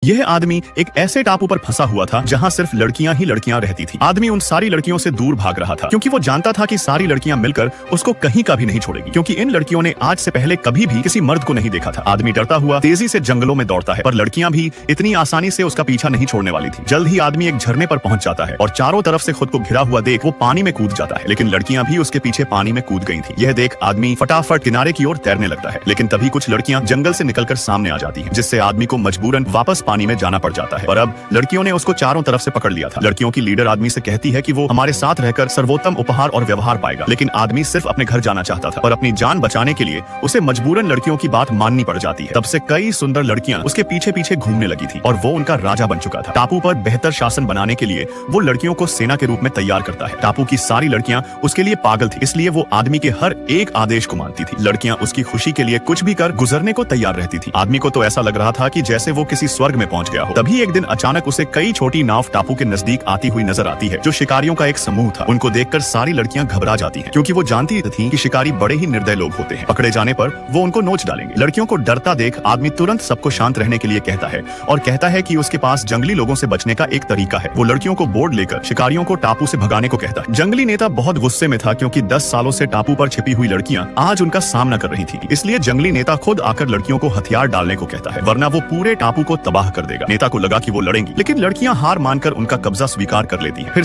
यह आदमी एक ऐसे टापू पर फंसा हुआ था जहाँ सिर्फ लड़कियां ही लड़कियां रहती थी। आदमी उन सारी लड़कियों से दूर भाग रहा था क्योंकि वो जानता था कि सारी लड़कियां मिलकर उसको कहीं का भी नहीं छोड़ेगी, क्योंकि इन लड़कियों ने आज से पहले कभी भी किसी मर्द को नहीं देखा था। आदमी डरता हुआ तेजी से जंगलों में दौड़ता है, पर लड़कियां भी इतनी आसानी से उसका पीछा नहीं छोड़ने वाली थी। जल्द ही आदमी एक झरने पर पहुंच जाता है और चारों तरफ से खुद को घिरा हुआ देख वो पानी में कूद जाता है, लेकिन लड़कियां भी उसके पीछे पानी में कूद गई थी। यह देख आदमी फटाफट किनारे की ओर तैरने लगता है, लेकिन तभी कुछ लड़कियां जंगल से निकलकर सामने आ जाती हैं, जिससे आदमी को मजबूरन वापस पानी में जाना पड़ जाता है। और अब लड़कियों ने उसको चारों तरफ से पकड़ लिया था। लड़कियों की लीडर आदमी से कहती है कि वो हमारे साथ रहकर सर्वोत्तम उपहार और व्यवहार पाएगा, लेकिन आदमी सिर्फ अपने घर जाना चाहता था और अपनी जान बचाने के लिए उसे मजबूरन लड़कियों की बात माननी पड़ जाती है। तब से कई सुंदर लड़कियां उसके पीछे पीछे घूमने लगी थी और वो उनका राजा बन चुका था। टापू पर बेहतर शासन बनाने के लिए वो लड़कियों को सेना के रूप में तैयार करता है। टापू की सारी लड़कियां उसके लिए पागल थी, इसलिए वो आदमी के हर एक आदेश को मानती थी। लड़कियां उसकी खुशी के लिए कुछ भी कर गुजरने को तैयार रहती थी। आदमी को तो ऐसा लग रहा था कि जैसे वो किसी स्वर्ग में पहुंच गया हो। तभी एक दिन अचानक उसे कई छोटी नाव टापू के नजदीक आती हुई नजर आती है, जो शिकारियों का एक समूह था। उनको देखकर सारी लड़कियां घबरा जाती हैं, क्योंकि वो जानती थी कि शिकारी बड़े ही निर्दय लोग होते हैं। पकड़े जाने पर वो उनको नोच डालेंगे। लड़कियों को डरता देख आदमी तुरंत सबको शांत रहने के लिए कहता है और कहता है कि उसके पास जंगली लोगों से बचने का एक तरीका है। वो लड़कियों को बोर्ड लेकर शिकारियों को टापू से भगाने को कहता है। जंगली नेता बहुत गुस्से में था, क्योंकि 10 सालों से टापू पर छिपी हुई लड़कियां आज उनका सामना कर रही थी। इसलिए जंगली नेता खुद आकर लड़कियों को हथियार डालने को कहता है, वरना वो पूरे टापू को तबाह कर देगा। नेता को लगा कि वो लड़ेंगी, लेकिन लड़कियां हार मानकर उनका कब्जा स्वीकार कर लेती हैं। फिर